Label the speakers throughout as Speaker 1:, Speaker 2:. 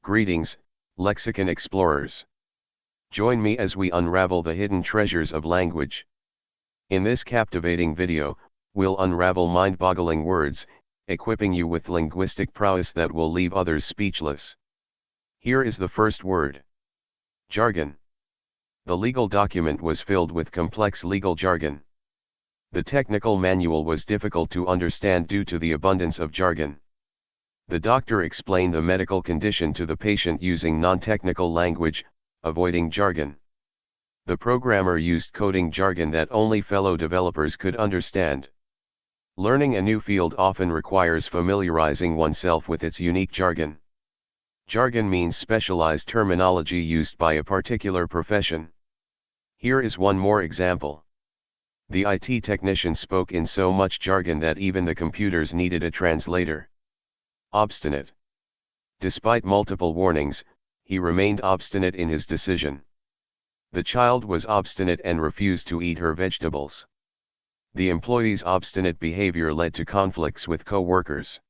Speaker 1: Greetings, lexicon explorers. Join me as we unravel the hidden treasures of language. In this captivating video, we'll unravel mind-boggling words, equipping you with linguistic prowess that will leave others speechless. Here is the first word. Jargon. The legal document was filled with complex legal jargon. The technical manual was difficult to understand due to the abundance of jargon. The doctor explained the medical condition to the patient using non-technical language, avoiding jargon. The programmer used coding jargon that only fellow developers could understand. Learning a new field often requires familiarizing oneself with its unique jargon. Jargon means specialized terminology used by a particular profession. Here is one more example. The IT technician spoke in so much jargon that even the computers needed a translator. Obstinate. Despite multiple warnings, he remained obstinate in his decision. The child was obstinate and refused to eat her vegetables. The employee's obstinate behavior led to conflicts with co-workers.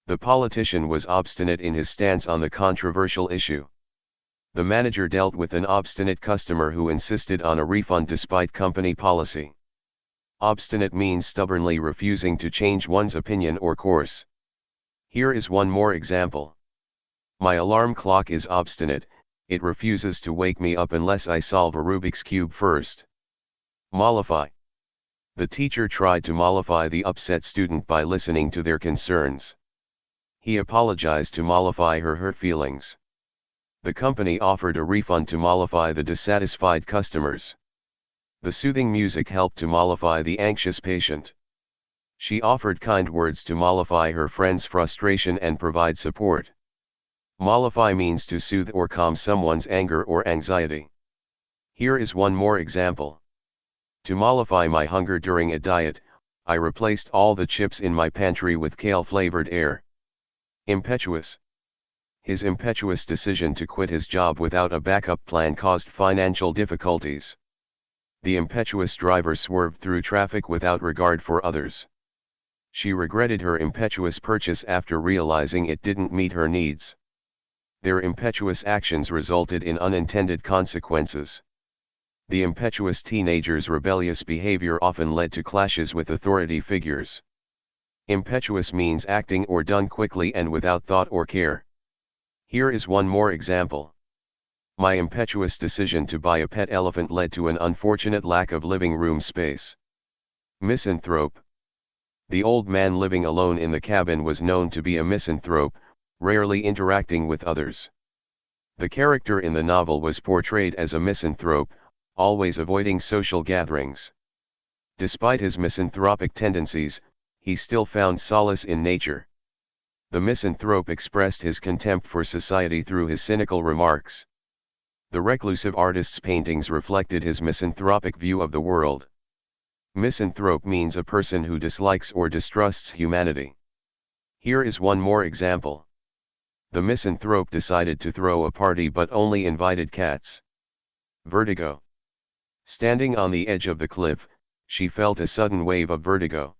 Speaker 1: The politician was obstinate in his stance on the controversial issue. The manager dealt with an obstinate customer who insisted on a refund despite company policy. Obstinate means stubbornly refusing to change one's opinion or course. Here is one more example. My alarm clock is obstinate, it refuses to wake me up unless I solve a Rubik's Cube first. Mollify. The teacher tried to mollify the upset student by listening to their concerns. He apologized to mollify her hurt feelings. The company offered a refund to mollify the dissatisfied customers. The soothing music helped to mollify the anxious patient. She offered kind words to mollify her friend's frustration and provide support. Mollify means to soothe or calm someone's anger or anxiety. Here is one more example. To mollify my hunger during a diet, I replaced all the chips in my pantry with kale-flavored air. Impetuous. His impetuous decision to quit his job without a backup plan caused financial difficulties. The impetuous driver swerved through traffic without regard for others. She regretted her impetuous purchase after realizing it didn't meet her needs. Their impetuous actions resulted in unintended consequences. The impetuous teenager's rebellious behavior often led to clashes with authority figures. Impetuous means acting or done quickly and without thought or care. Here is one more example. My impetuous decision to buy a pet elephant led to an unfortunate lack of living room space. Misanthrope. The old man living alone in the cabin was known to be a misanthrope, rarely interacting with others. The character in the novel was portrayed as a misanthrope, always avoiding social gatherings. Despite his misanthropic tendencies, he still found solace in nature. The misanthrope expressed his contempt for society through his cynical remarks. The reclusive artist's paintings reflected his misanthropic view of the world. Misanthrope means a person who dislikes or distrusts humanity. Here is one more example. The misanthrope decided to throw a party but only invited cats. Vertigo. Standing on the edge of the cliff, she felt a sudden wave of vertigo.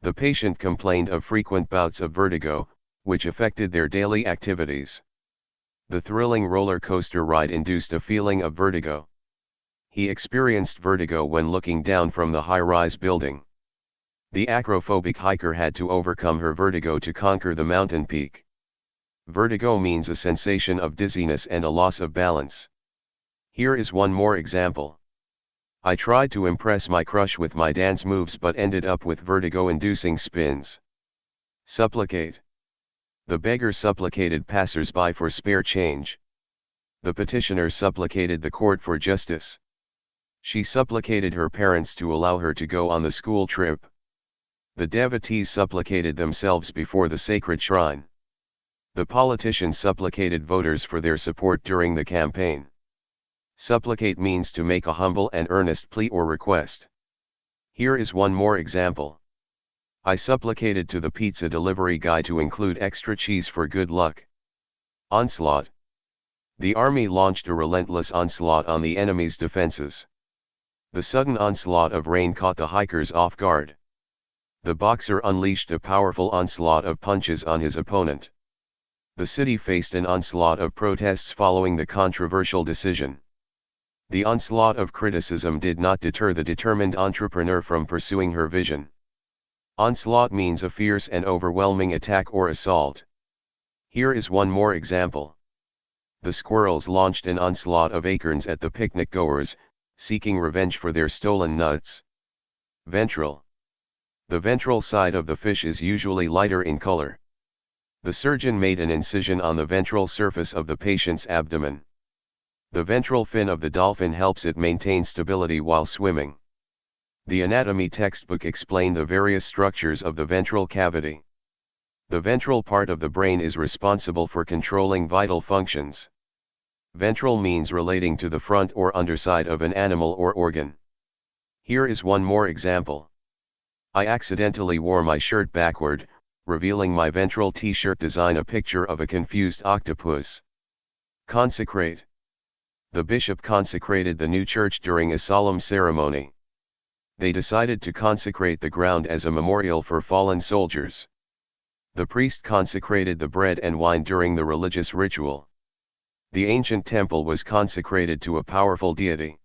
Speaker 1: The patient complained of frequent bouts of vertigo, which affected their daily activities. The thrilling roller coaster ride induced a feeling of vertigo. He experienced vertigo when looking down from the high-rise building. The acrophobic hiker had to overcome her vertigo to conquer the mountain peak. Vertigo means a sensation of dizziness and a loss of balance. Here is one more example. I tried to impress my crush with my dance moves but ended up with vertigo-inducing spins. Supplicate. The beggar supplicated passers-by for spare change. The petitioner supplicated the court for justice. She supplicated her parents to allow her to go on the school trip. The devotees supplicated themselves before the sacred shrine. The politician supplicated voters for their support during the campaign. Supplicate means to make a humble and earnest plea or request. Here is one more example. I supplicated to the pizza delivery guy to include extra cheese for good luck. Onslaught. The army launched a relentless onslaught on the enemy's defenses. The sudden onslaught of rain caught the hikers off guard. The boxer unleashed a powerful onslaught of punches on his opponent. The city faced an onslaught of protests following the controversial decision. The onslaught of criticism did not deter the determined entrepreneur from pursuing her vision. Onslaught means a fierce and overwhelming attack or assault. Here is one more example. The squirrels launched an onslaught of acorns at the picnic goers, seeking revenge for their stolen nuts. Ventral. The ventral side of the fish is usually lighter in color. The surgeon made an incision on the ventral surface of the patient's abdomen. The ventral fin of the dolphin helps it maintain stability while swimming. The anatomy textbook explained the various structures of the ventral cavity. The ventral part of the brain is responsible for controlling vital functions. Ventral means relating to the front or underside of an animal or organ. Here is one more example. I accidentally wore my shirt backward, revealing my ventral t-shirt design, a picture of a confused octopus. Consecrate. The bishop consecrated the new church during a solemn ceremony. They decided to consecrate the ground as a memorial for fallen soldiers. The priest consecrated the bread and wine during the religious ritual. The ancient temple was consecrated to a powerful deity.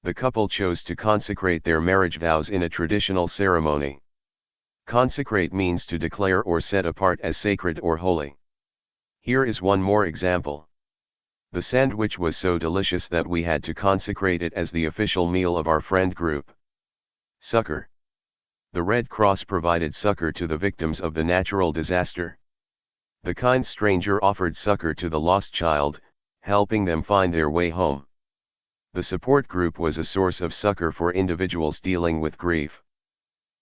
Speaker 1: The couple chose to consecrate their marriage vows in a traditional ceremony. Consecrate means to declare or set apart as sacred or holy. Here is one more example. The sandwich was so delicious that we had to consecrate it as the official meal of our friend group. Succor. The Red Cross provided succor to the victims of the natural disaster. The kind stranger offered succor to the lost child, helping them find their way home. The support group was a source of succor for individuals dealing with grief.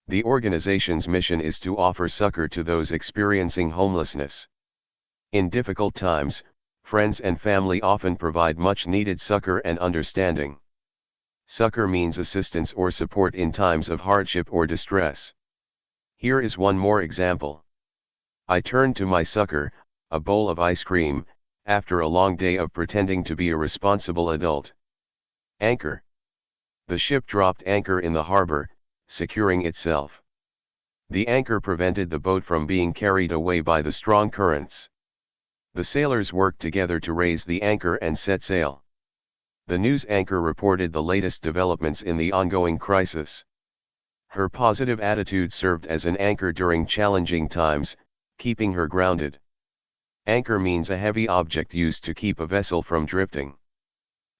Speaker 1: The organization's mission is to offer succor to those experiencing homelessness. In difficult times, friends and family often provide much-needed succor and understanding. Succor means assistance or support in times of hardship or distress. Here is one more example. I turned to my succor, a bowl of ice cream, after a long day of pretending to be a responsible adult. Anchor. The ship dropped anchor in the harbor, securing itself. The anchor prevented the boat from being carried away by the strong currents. The sailors worked together to raise the anchor and set sail. The news anchor reported the latest developments in the ongoing crisis. Her positive attitude served as an anchor during challenging times, keeping her grounded. Anchor means a heavy object used to keep a vessel from drifting.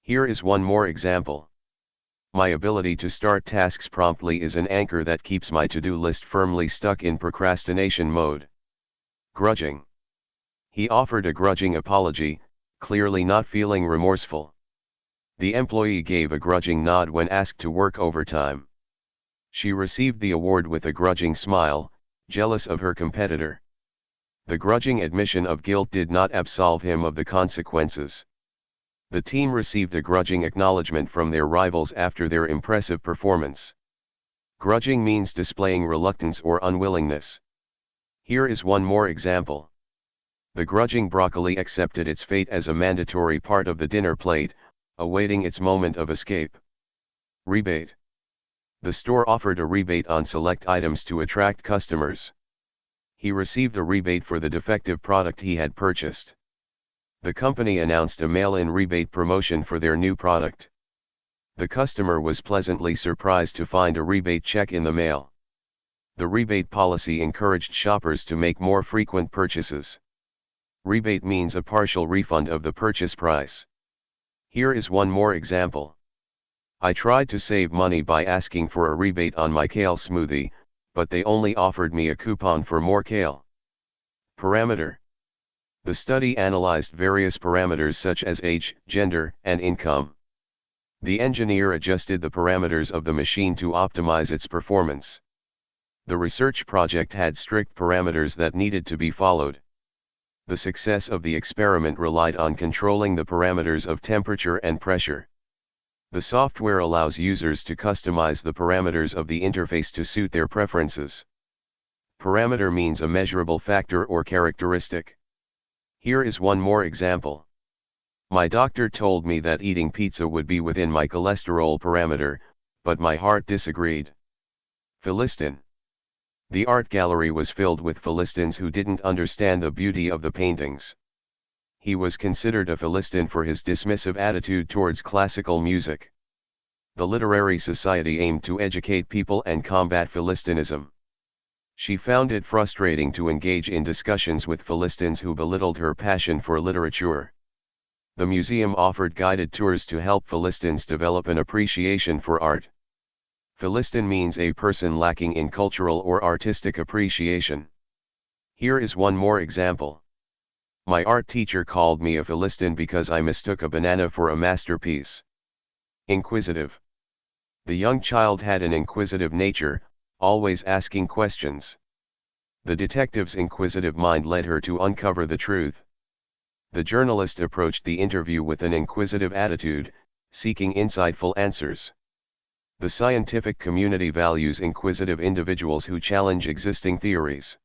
Speaker 1: Here is one more example. My ability to start tasks promptly is an anchor that keeps my to-do list firmly stuck in procrastination mode. Grudging. He offered a grudging apology, clearly not feeling remorseful. The employee gave a grudging nod when asked to work overtime. She received the award with a grudging smile, jealous of her competitor. The grudging admission of guilt did not absolve him of the consequences. The team received a grudging acknowledgement from their rivals after their impressive performance. Grudging means displaying reluctance or unwillingness. Here is one more example. The grudging broccoli accepted its fate as a mandatory part of the dinner plate, awaiting its moment of escape. Rebate. The store offered a rebate on select items to attract customers. He received a rebate for the defective product he had purchased. The company announced a mail-in rebate promotion for their new product. The customer was pleasantly surprised to find a rebate check in the mail. The rebate policy encouraged shoppers to make more frequent purchases. Rebate means a partial refund of the purchase price. Here is one more example. I tried to save money by asking for a rebate on my kale smoothie, but they only offered me a coupon for more kale. Parameter. The study analyzed various parameters such as age, gender, and income. The engineer adjusted the parameters of the machine to optimize its performance. The research project had strict parameters that needed to be followed. The success of the experiment relied on controlling the parameters of temperature and pressure. The software allows users to customize the parameters of the interface to suit their preferences. Parameter means a measurable factor or characteristic. Here is one more example. My doctor told me that eating pizza would be within my cholesterol parameter, but my heart disagreed. Philistine. The art gallery was filled with Philistines who didn't understand the beauty of the paintings. He was considered a Philistine for his dismissive attitude towards classical music. The literary society aimed to educate people and combat Philistinism. She found it frustrating to engage in discussions with Philistines who belittled her passion for literature. The museum offered guided tours to help Philistines develop an appreciation for art. Philistine means a person lacking in cultural or artistic appreciation. Here is one more example. My art teacher called me a Philistine because I mistook a banana for a masterpiece. Inquisitive. The young child had an inquisitive nature, always asking questions. The detective's inquisitive mind led her to uncover the truth. The journalist approached the interview with an inquisitive attitude, seeking insightful answers. The scientific community values inquisitive individuals who challenge existing theories.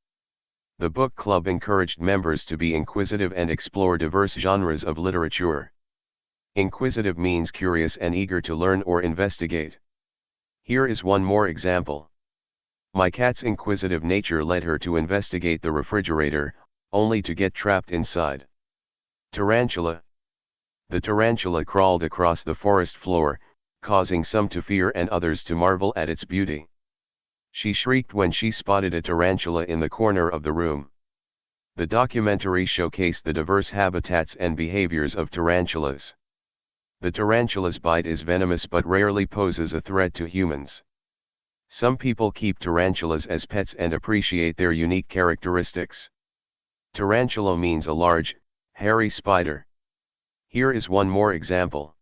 Speaker 1: The book club encouraged members to be inquisitive and explore diverse genres of literature. Inquisitive means curious and eager to learn or investigate. Here is one more example. My cat's inquisitive nature led her to investigate the refrigerator, only to get trapped inside. Tarantula. The tarantula crawled across the forest floor, causing some to fear and others to marvel at its beauty. She shrieked when she spotted a tarantula in the corner of the room. The documentary showcased the diverse habitats and behaviors of tarantulas. The tarantula's bite is venomous but rarely poses a threat to humans. Some people keep tarantulas as pets and appreciate their unique characteristics. Tarantula means a large, hairy spider. Here is one more example.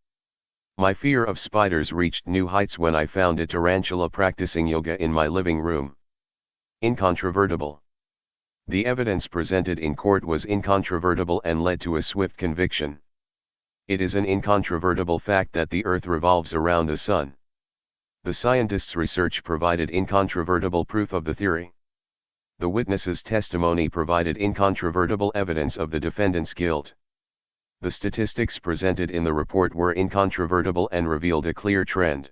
Speaker 1: My fear of spiders reached new heights when I found a tarantula practicing yoga in my living room. Incontrovertible. The evidence presented in court was incontrovertible and led to a swift conviction. It is an incontrovertible fact that the Earth revolves around the Sun. The scientists' research provided incontrovertible proof of the theory. The witness's testimony provided incontrovertible evidence of the defendant's guilt. The statistics presented in the report were incontrovertible and revealed a clear trend.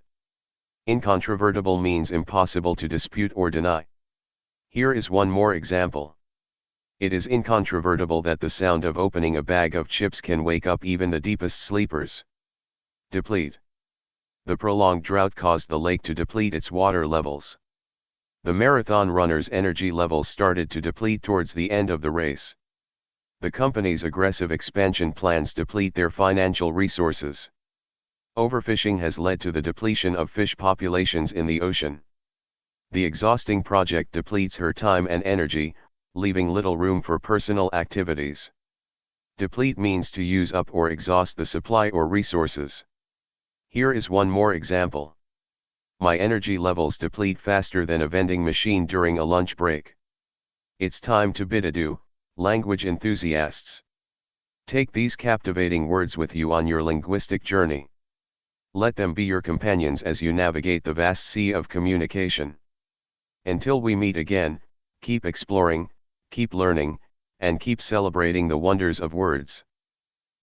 Speaker 1: Incontrovertible means impossible to dispute or deny. Here is one more example. It is incontrovertible that the sound of opening a bag of chips can wake up even the deepest sleepers. Deplete. The prolonged drought caused the lake to deplete its water levels. The marathon runner's energy levels started to deplete towards the end of the race. The company's aggressive expansion plans deplete their financial resources. Overfishing has led to the depletion of fish populations in the ocean. The exhausting project depletes her time and energy, leaving little room for personal activities. Deplete means to use up or exhaust the supply or resources. Here is one more example. My energy levels deplete faster than a vending machine during a lunch break. It's time to bid adieu, language enthusiasts. Take these captivating words with you on your linguistic journey. Let them be your companions as you navigate the vast sea of communication. Until we meet again, keep exploring, keep learning, and keep celebrating the wonders of words.